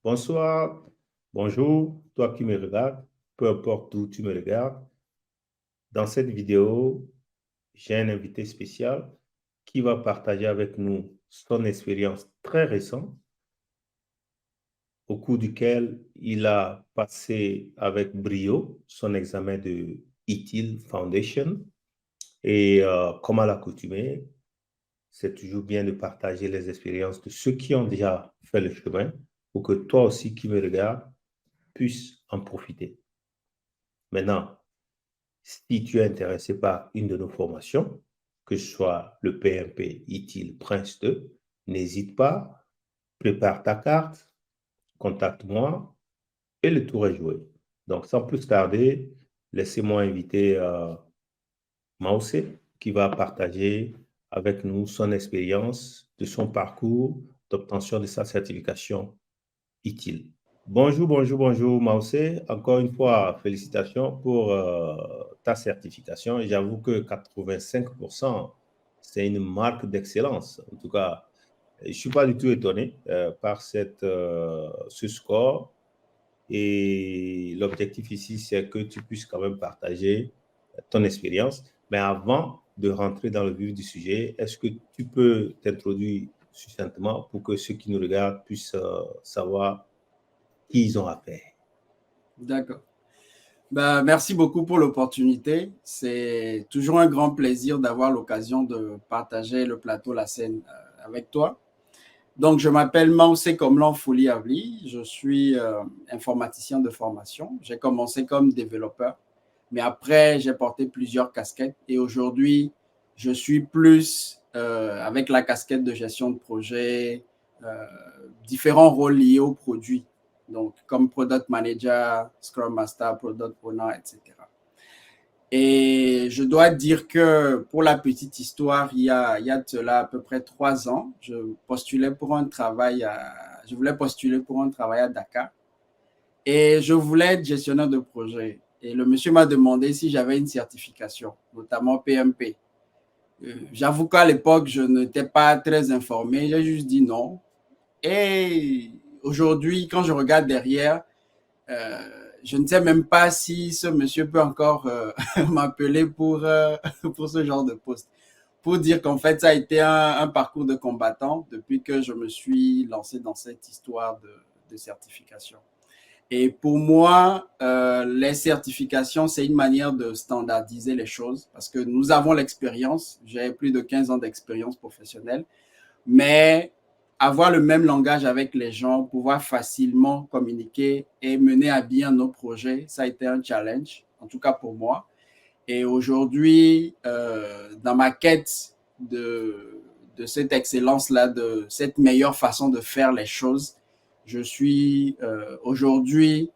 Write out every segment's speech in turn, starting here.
Bonsoir, bonjour, toi qui me regardes, peu importe où tu me regardes. Dans cette vidéo, j'ai un invité spécial qui va partager avec nous son expérience très récente, au cours duquel il a passé avec brio son examen de ITIL Foundation. Et comme à l'accoutumée, c'est toujours bien de partager les expériences de ceux qui ont déjà fait le chemin pour que toi aussi qui me regardes puisses en profiter. Maintenant, si tu es intéressé par une de nos formations, que ce soit le PMP ITIL Prince 2, n'hésite pas, prépare ta carte, contacte-moi et le tour est joué. Donc, sans plus tarder, laissez-moi inviter Mausé qui va partager avec nous son expérience de son parcours d'obtention de sa certification ITIL. Bonjour, bonjour, bonjour, Mausé. Encore une fois, félicitations pour ta certification. J'avoue que 85%, c'est une marque d'excellence. En tout cas, je ne suis pas du tout étonné par ce score. Et l'objectif ici, c'est que tu puisses quand même partager ton expérience. Mais avant de rentrer dans le vif du sujet, est-ce que tu peux t'introduire succinctement pour que ceux qui nous regardent puissent savoir qui ils ont affaire? D'accord. Merci beaucoup pour l'opportunité. C'est toujours un grand plaisir d'avoir l'occasion de partager le plateau, la scène avec toi. Donc, je m'appelle Mausé Komlan Fouli Avli. Je suis informaticien de formation. J'ai commencé comme développeur, mais après, j'ai porté plusieurs casquettes et aujourd'hui, je suis plus avec la casquette de gestion de projet, différents rôles liés aux produits. Donc, comme Product Manager, Scrum Master, Product Owner, etc. Et je dois dire que pour la petite histoire, il y a de cela à peu près 3 ans, je voulais postuler pour un travail à Dakar et je voulais être gestionnaire de projet. Et le monsieur m'a demandé si j'avais une certification, notamment PMP. J'avoue qu'à l'époque, je n'étais pas très informé, j'ai juste dit non. Et aujourd'hui, quand je regarde derrière, euh, je ne sais même pas si ce monsieur peut encore m'appeler pour ce genre de poste. Pour dire qu'en fait, ça a été un parcours de combattant depuis que je me suis lancé dans cette histoire de certification. Et pour moi, les certifications, c'est une manière de standardiser les choses parce que nous avons l'expérience. J'ai plus de 15 ans d'expérience professionnelle, mais avoir le même langage avec les gens, pouvoir facilement communiquer et mener à bien nos projets, ça a été un challenge, en tout cas pour moi. Et aujourd'hui, dans ma quête de cette excellence-là, de cette meilleure façon de faire les choses, je suis aujourd'hui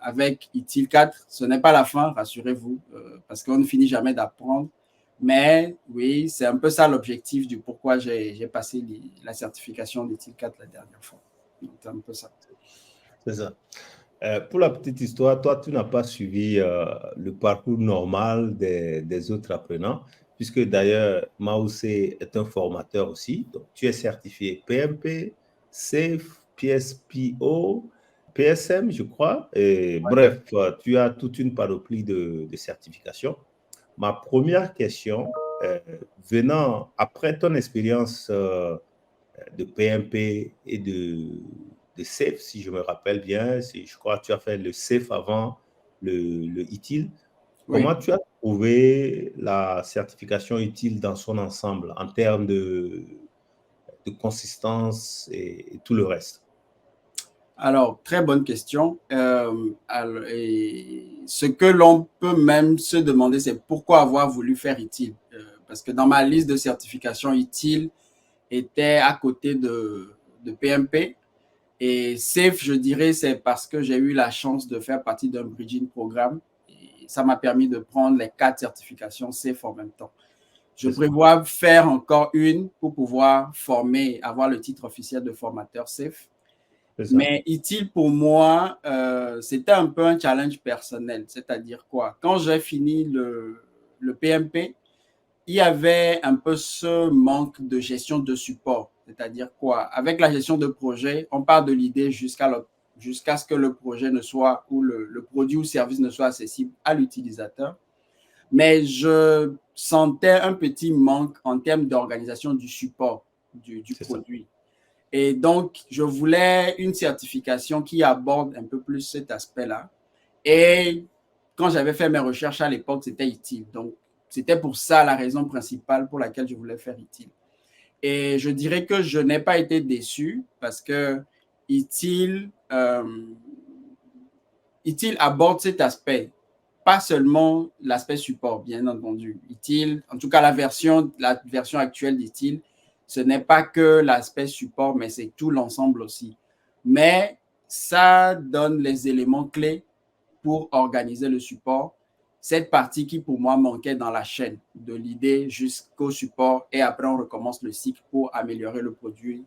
avec ITIL 4. Ce n'est pas la fin, rassurez-vous, parce qu'on ne finit jamais d'apprendre. Mais oui, c'est un peu ça l'objectif du pourquoi j'ai passé la certification d'ITIL 4 la dernière fois. C'est un peu ça. C'est ça. Pour la petite histoire, toi, tu n'as pas suivi le parcours normal des autres apprenants, puisque d'ailleurs, Maoussé est un formateur aussi. Donc, tu es certifié PMP, SAFE, PSPO, PSM, je crois. Et, bref, tu as toute une panoplie de certifications. Ma première question, venant après ton expérience de PMP et de SAFE, si je me rappelle bien. Je crois que tu as fait le SAFE avant le ITIL. Oui. Comment tu as trouvé la certification ITIL dans son ensemble en termes de consistance et tout le reste? Alors, très bonne question. Ce que l'on peut même se demander, c'est pourquoi avoir voulu faire ITIL. Parce que dans ma liste de certification, ITIL était à côté de PMP. Et SAFE, je dirais, c'est parce que j'ai eu la chance de faire partie d'un bridging programme. Et ça m'a permis de prendre les 4 certifications SAFE en même temps. Je prévois faire encore une pour pouvoir former, avoir le titre officiel de formateur SAFE. Mais ITIL, pour moi, c'était un peu un challenge personnel. C'est-à-dire quoi? Quand j'ai fini le PMP, il y avait un peu ce manque de gestion de support. C'est-à-dire quoi? Avec la gestion de projet, on part de l'idée jusqu'à ce que le projet ne soit, ou le produit ou service ne soit accessible à l'utilisateur. Mais je sentais un petit manque en termes d'organisation du support du C'est ça. produit. Et donc, je voulais une certification qui aborde un peu plus cet aspect-là. Et quand j'avais fait mes recherches à l'époque, c'était utile. Donc, c'était pour ça la raison principale pour laquelle je voulais faire utile. Et je dirais que je n'ai pas été déçu parce que utile, utile aborde cet aspect, pas seulement l'aspect support, bien entendu. Utile, en tout cas la version actuelle d'utile, ce n'est pas que l'aspect support, mais c'est tout l'ensemble aussi. Mais ça donne les éléments clés pour organiser le support. Cette partie qui pour moi manquait dans la chaîne, de l'idée jusqu'au support, et après on recommence le cycle pour améliorer le produit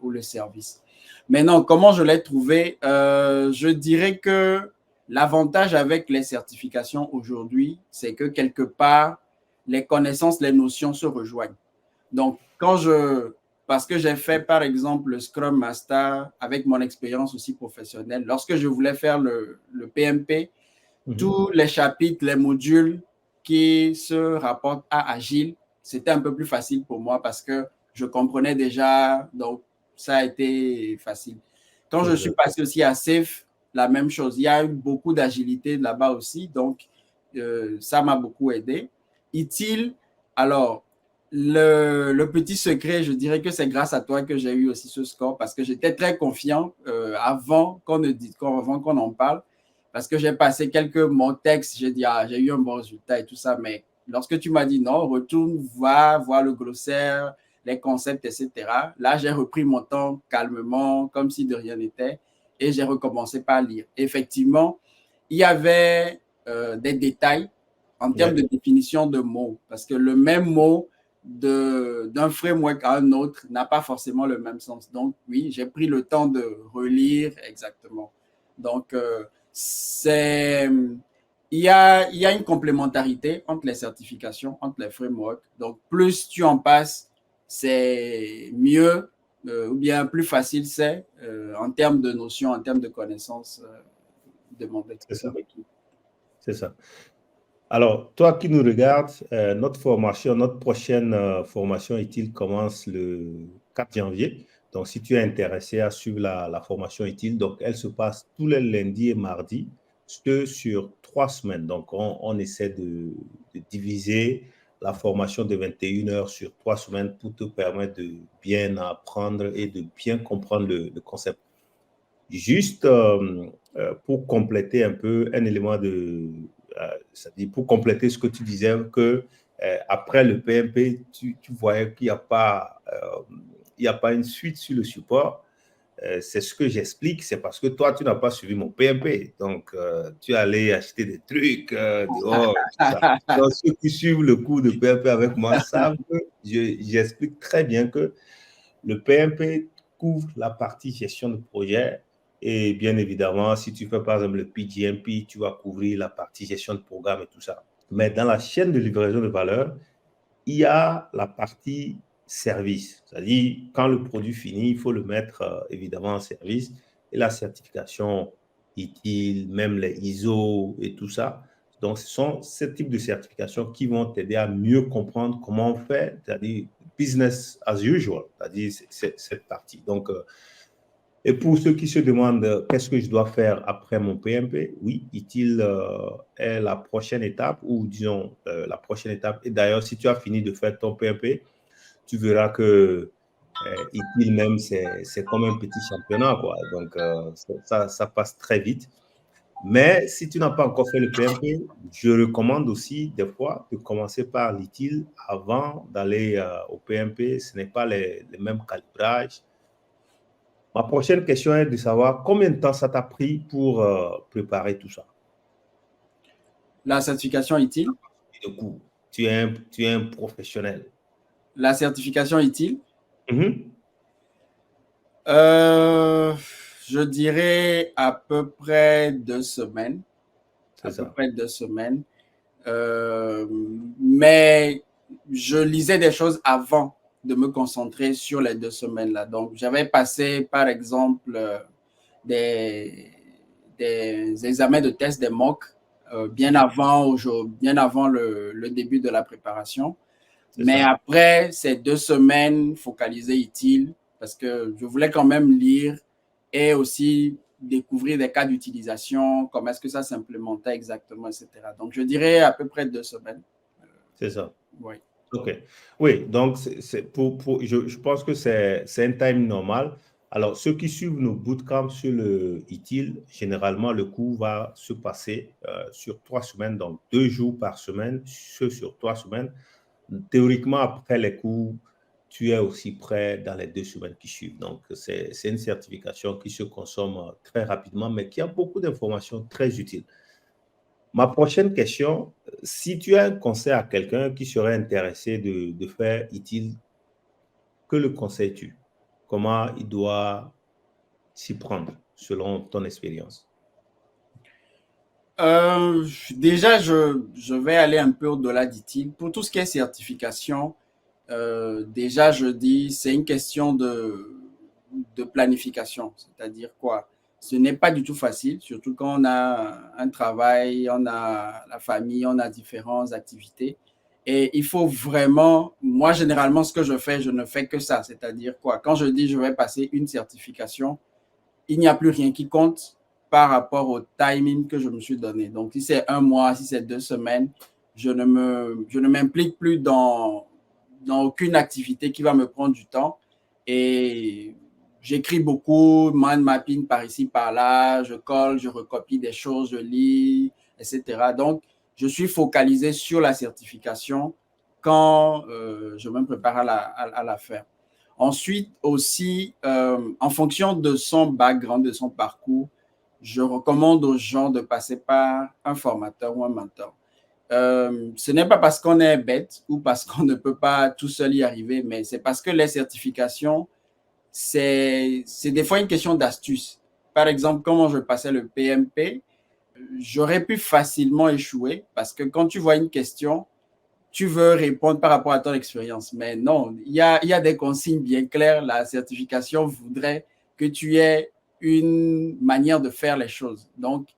ou le service. Maintenant, comment je l'ai trouvé? Je dirais que l'avantage avec les certifications aujourd'hui, c'est que quelque part, les connaissances, les notions se rejoignent. Donc, parce que j'ai fait par exemple le Scrum Master avec mon expérience aussi professionnelle, lorsque je voulais faire le PMP, tous les chapitres, les modules qui se rapportent à Agile, c'était un peu plus facile pour moi parce que je comprenais déjà, donc ça a été facile. Quand je suis Exact. passé aussi à SAFe, la même chose. Il y a eu beaucoup d'agilité là-bas aussi, donc ça m'a beaucoup aidé. Utile, alors, le petit secret, je dirais que c'est grâce à toi que j'ai eu aussi ce score parce que j'étais très confiant avant qu'on en parle parce que j'ai passé quelques mots textes, j'ai dit, ah, j'ai eu un bon résultat et tout ça, mais lorsque tu m'as dit non, retourne, va voir le glossaire, les concepts, etc. Là, j'ai repris mon temps calmement, comme si de rien n'était, et j'ai recommencé par lire. Effectivement, il y avait des détails en termes de Ouais. définition de mots, parce que le même mot d'un framework à un autre n'a pas forcément le même sens. Donc, oui, j'ai pris le temps de relire exactement. Donc, c'est il y a une complémentarité entre les certifications, entre les frameworks. Donc, plus tu en passes, c'est mieux ou bien plus facile c'est en termes de notions, en termes de connaissances demandées. C'est ça. C'est ça. Alors, toi qui nous regardes, notre prochaine formation utile commence le 4 janvier. Donc, si tu es intéressé à suivre la formation utile, donc elle se passe tous les lundis et mardis, sur 3 semaines. Donc, on essaie de diviser la formation de 21 heures sur 3 semaines pour te permettre de bien apprendre et de bien comprendre le concept. Juste pour compléter un peu un élément c'est-à-dire pour compléter ce que tu disais, que après le PMP, tu voyais qu'il n'y a pas, il y a pas une suite sur le support. C'est ce que j'explique, c'est parce que toi, tu n'as pas suivi mon PMP. Donc, tu es allé acheter des trucs dehors et tout ça. Donc, ceux qui suivent le cours de PMP avec moi savent que j'explique très bien que le PMP couvre la partie gestion de projet. Et bien évidemment, si tu fais par exemple le PGMP, tu vas couvrir la partie gestion de programme et tout ça. Mais dans la chaîne de livraison de valeur, il y a la partie service. C'est-à-dire, quand le produit finit, il faut le mettre évidemment en service. Et la certification utile, même les ISO et tout ça. Donc, ce sont ce type de certifications qui vont t'aider à mieux comprendre comment on fait, c'est-à-dire business as usual, c'est-à-dire cette partie. Donc, et pour ceux qui se demandent qu'est-ce que je dois faire après mon PMP, oui, utile est la prochaine étape, ou disons la prochaine étape. Et d'ailleurs, si tu as fini de faire ton PMP, tu verras que utile même, c'est comme un petit championnat, quoi. Donc, ça passe très vite. Mais si tu n'as pas encore fait le PMP, je recommande aussi des fois de commencer par l'utile avant d'aller au PMP. Ce n'est pas les mêmes calibrages. Ma prochaine question est de savoir combien de temps ça t'a pris pour préparer tout ça. La certification utile. Du coup, tu es un professionnel. La certification utile. Mhm. Euh, je dirais à peu près 2 semaines. À C'est peu ça. près 2 semaines. Mais je lisais des choses avant de me concentrer sur les 2 semaines-là. Donc, j'avais passé, par exemple, des examens de test, des mocks, bien avant le début de la préparation. Mais ça. après ces 2 semaines focalisées utiles, parce que je voulais quand même lire et aussi découvrir des cas d'utilisation, comment est-ce que ça s'implémentait exactement, etc. Donc, je dirais à peu près 2 semaines. C'est ça. Oui. OK. Oui, donc je pense que c'est un time normal. Alors, ceux qui suivent nos bootcamps sur le ITIL, généralement, le cours va se passer sur 3 semaines, donc 2 jours par semaine, sur 3 semaines. Théoriquement, après les cours, tu es aussi prêt dans les 2 semaines qui suivent. Donc, c'est une certification qui se consomme très rapidement, mais qui a beaucoup d'informations très utiles. Ma prochaine question, si tu as un conseil à quelqu'un qui serait intéressé de faire ITIL, que le conseilles-tu? Comment il doit s'y prendre selon ton expérience? Déjà, je vais aller un peu au-delà d'ITIL. Pour tout ce qui est certification, déjà, je dis, c'est une question de planification. C'est-à-dire quoi? Ce n'est pas du tout facile, surtout quand on a un travail, on a la famille, on a différentes activités. Et il faut vraiment, moi, généralement, ce que je fais, je ne fais que ça. C'est-à-dire quoi? Quand je dis je vais passer une certification, il n'y a plus rien qui compte par rapport au timing que je me suis donné. Donc, si c'est un mois, si c'est 2 semaines, je ne m'implique plus dans aucune activité qui va me prendre du temps. Et j'écris beaucoup, mind mapping par ici, par là, je colle, je recopie des choses, je lis, etc. Donc, je suis focalisé sur la certification quand je me prépare à la faire. Ensuite, aussi, en fonction de son background, de son parcours, je recommande aux gens de passer par un formateur ou un mentor. Ce n'est pas parce qu'on est bête ou parce qu'on ne peut pas tout seul y arriver, mais c'est parce que les certifications, c'est des fois une question d'astuce. Par exemple, comment je passais le PMP, j'aurais pu facilement échouer parce que quand tu vois une question, tu veux répondre par rapport à ton expérience. Mais non, il y a des consignes bien claires. La certification voudrait que tu aies une manière de faire les choses. Donc,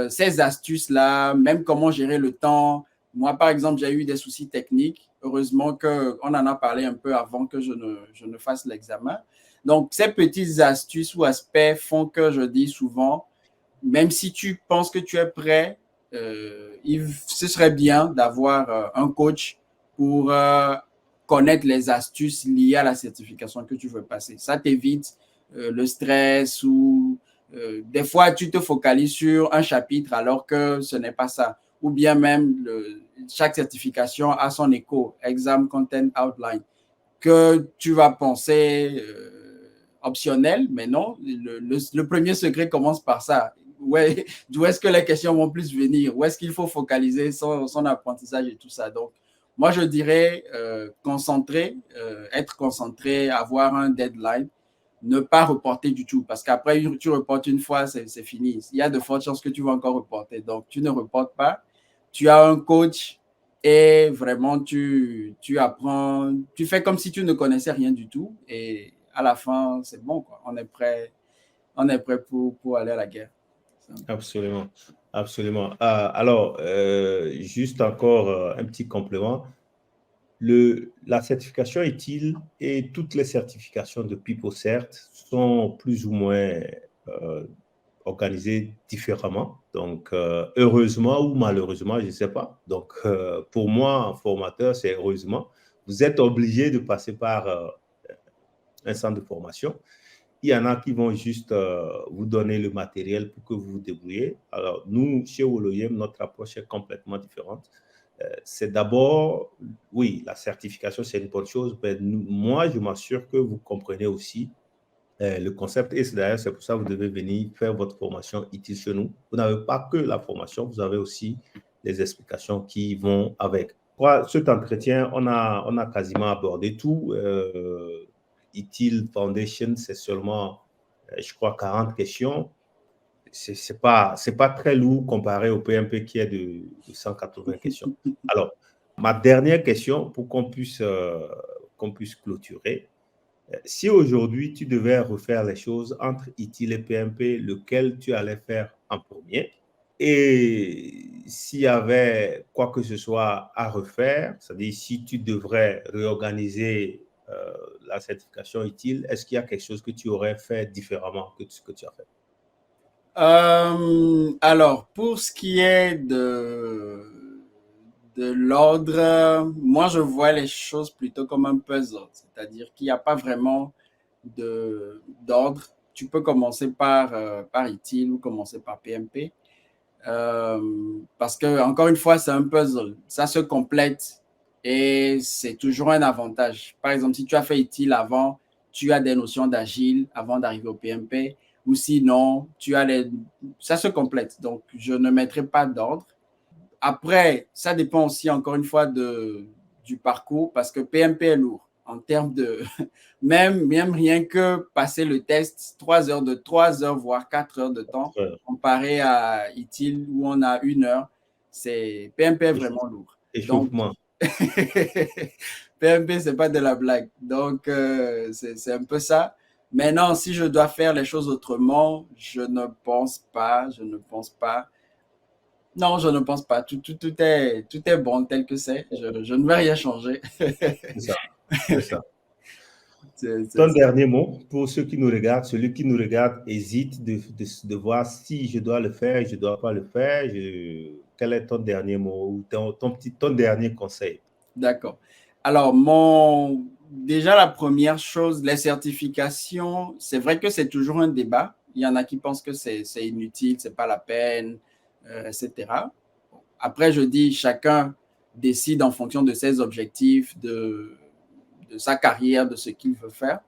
ces astuces-là, même comment gérer le temps. Moi, par exemple, j'ai eu des soucis techniques. Heureusement qu'on en a parlé un peu avant que je ne fasse l'examen. Donc, ces petites astuces ou aspects font que je dis souvent, même si tu penses que tu es prêt, ce serait bien d'avoir un coach pour connaître les astuces liées à la certification que tu veux passer. Ça t'évite le stress ou des fois tu te focalises sur un chapitre alors que ce n'est pas ça. Ou bien même chaque certification a son écho, exam content outline, que tu vas penser optionnel, mais non, le premier secret commence par ça. Ouais, d'où est-ce que les questions vont plus venir? Où est-ce qu'il faut focaliser son apprentissage et tout ça? Donc, moi, je dirais être concentré, avoir un deadline, ne pas reporter du tout. Parce qu'après, tu reportes une fois, c'est fini. Il y a de fortes chances que tu vas encore reporter. Donc, tu ne reportes pas. Tu as un coach et vraiment, tu apprends, tu fais comme si tu ne connaissais rien du tout. Et à la fin, c'est bon, quoi. On est prêt pour aller à la guerre. Absolument, absolument. Alors, juste encore un petit complément. La certification utile et toutes les certifications de PeopleCert sont plus ou moins euh, organisées différemment. Donc, heureusement ou malheureusement, je ne sais pas. Donc, pour moi, en formateur, c'est heureusement. Vous êtes obligé de passer par un centre de formation. Il y en a qui vont juste vous donner le matériel pour que vous vous débrouillez. Alors, nous, chez Woloyem, notre approche est complètement différente. C'est d'abord, oui, la certification, c'est une bonne chose, mais moi, je m'assure que vous comprenez aussi le concept. Et d'ailleurs, c'est pour ça que vous devez venir faire votre formation utile chez nous. Vous n'avez pas que la formation, vous avez aussi les explications qui vont avec. Pour cet entretien, on a quasiment abordé tout. ITIL Foundation, c'est seulement, je crois, 40 questions. C'est pas très lourd comparé au PMP qui est de 180 questions. Alors, Ma dernière question pour qu'on puisse clôturer. Si aujourd'hui, tu devais refaire les choses entre ITIL et PMP, lequel tu allais faire en premier? Et s'il y avait quoi que ce soit à refaire, c'est-à-dire si tu devrais réorganiser la certification ITIL, est-ce qu'il y a quelque chose que tu aurais fait différemment que ce que tu as fait? Alors, pour ce qui est de l'ordre, moi je vois les choses plutôt comme un puzzle, c'est-à-dire qu'il n'y a pas vraiment d'ordre. Tu peux commencer par ITIL ou commencer par PMP. Parce que, encore une fois, c'est un puzzle. Ça se complète et c'est toujours un avantage. Par exemple, si tu as fait ITIL avant, tu as des notions d'agile avant d'arriver au PMP, ou sinon, ça se complète. Donc, je ne mettrai pas d'ordre. Après, ça dépend aussi, encore une fois, du parcours, parce que PMP est lourd en termes de, même rien que passer le test, 3 heures, voire 4 heures de temps, comparé à ITIL où on a 1 heure, PMP est vraiment lourd. Donc, Échauffement. PMP, c'est pas de la blague. Donc, c'est un peu ça. Maintenant, si je dois faire les choses autrement, je ne pense pas. Non, je ne pense pas. Tout est bon tel que c'est. Je ne vais rien changer. C'est ça. C'est ça. C'est Ton ça. dernier mot pour ceux qui nous regardent, celui qui nous regarde hésite de voir si je dois le faire, je ne dois pas le faire. Quel est ton dernier mot ou ton dernier conseil? D'accord. Alors, déjà, la première chose, les certifications, c'est vrai que c'est toujours un débat. Il y en a qui pensent que c'est inutile, c'est pas la peine, etc. Après, je dis, chacun décide en fonction de ses objectifs, de sa carrière, de ce qu'il veut faire.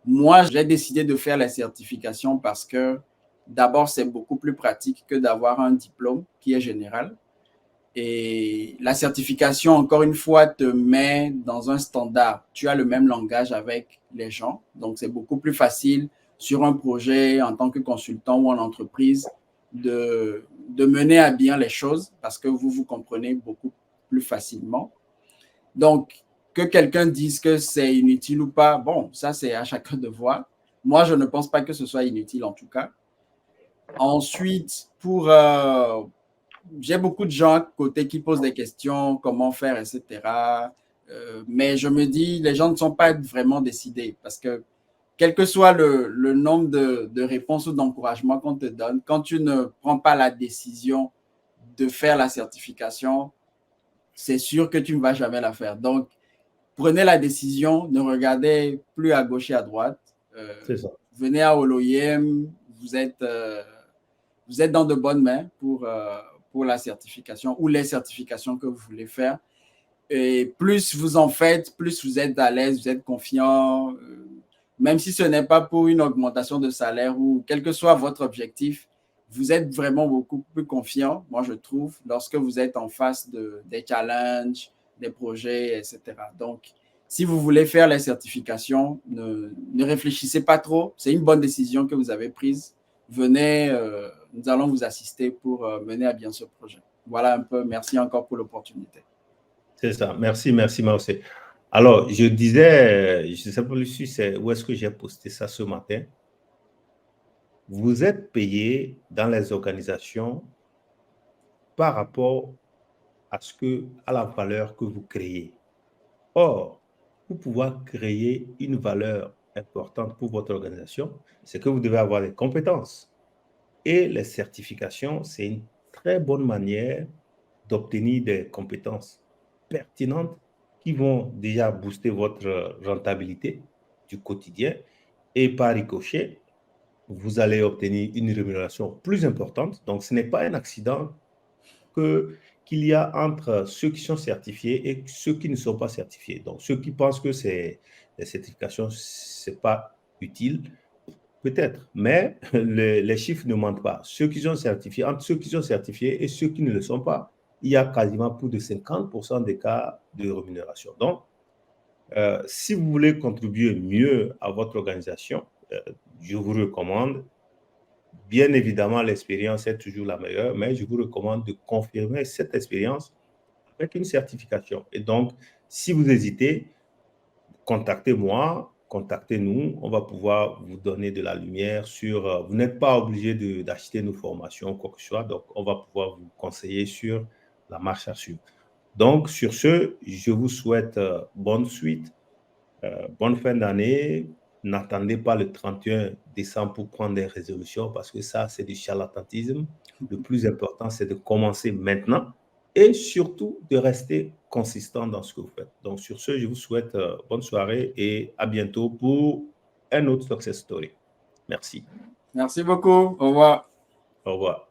Moi, j'ai décidé de faire les certifications parce que d'abord, c'est beaucoup plus pratique que d'avoir un diplôme qui est général. Et la certification, encore une fois, te met dans un standard. Tu as le même langage avec les gens. Donc, c'est beaucoup plus facile sur un projet en tant que consultant ou en entreprise de mener à bien les choses parce que vous vous comprenez beaucoup plus facilement. Donc, que quelqu'un dise que c'est inutile ou pas, bon, ça, c'est à chacun de voir. Moi, je ne pense pas que ce soit inutile en tout cas. Ensuite, j'ai beaucoup de gens à côté qui posent des questions, comment faire, etc. Mais je me dis, les gens ne sont pas vraiment décidés parce que quel que soit le nombre de réponses ou d'encouragements qu'on te donne, quand tu ne prends pas la décision de faire la certification, c'est sûr que tu ne vas jamais la faire. Donc, prenez la décision, ne regardez plus à gauche et à droite. C'est ça. Venez à Oloyem, vous êtes dans de bonnes mains pour la certification ou les certifications que vous voulez faire. Et plus vous en faites, plus vous êtes à l'aise, vous êtes confiant. Même si ce n'est pas pour une augmentation de salaire ou quel que soit votre objectif, vous êtes vraiment beaucoup plus confiant, moi je trouve, lorsque vous êtes en face des challenges, des projets, etc. Donc, si vous voulez faire les certifications, ne réfléchissez pas trop. C'est une bonne décision que vous avez prise. Venez, nous allons vous assister pour mener à bien ce projet. Voilà un peu. Merci encore pour l'opportunité. C'est ça. Merci, merci, Marcel. Alors, je disais, je ne sais pas si c'est où est-ce que j'ai posté ça ce matin. Vous êtes payé dans les organisations par rapport à la valeur que vous créez. Or, pour pouvoir créer une valeur importante pour votre organisation, c'est que vous devez avoir des compétences. Et les certifications, c'est une très bonne manière d'obtenir des compétences pertinentes qui vont déjà booster votre rentabilité du quotidien. Et par ricochet, vous allez obtenir une rémunération plus importante. Donc, ce n'est pas un accident qu'il y a entre ceux qui sont certifiés et ceux qui ne sont pas certifiés. Donc, ceux qui pensent que les certifications, ce n'est pas utile, peut-être, mais les chiffres ne mentent pas. Ceux qui sont certifiés, entre ceux qui sont certifiés et ceux qui ne le sont pas, il y a quasiment plus de 50% d'écart de rémunération. Donc, si vous voulez contribuer mieux à votre organisation, je vous recommande, bien évidemment, l'expérience est toujours la meilleure, mais je vous recommande de confirmer cette expérience avec une certification. Et donc, si vous hésitez, contactez-moi, contactez-nous, on va pouvoir vous donner de la lumière sur... vous n'êtes pas obligé d'acheter nos formations, quoi que ce soit, donc on va pouvoir vous conseiller sur la marche à suivre. Donc, sur ce, je vous souhaite bonne suite, bonne fin d'année. N'attendez pas le 31 décembre pour prendre des résolutions parce que ça, c'est du charlatanisme. Le plus important, c'est de commencer maintenant et surtout de rester consistant dans ce que vous faites. Donc, sur ce, je vous souhaite bonne soirée et à bientôt pour un autre success story. Merci. Merci beaucoup. Au revoir. Au revoir.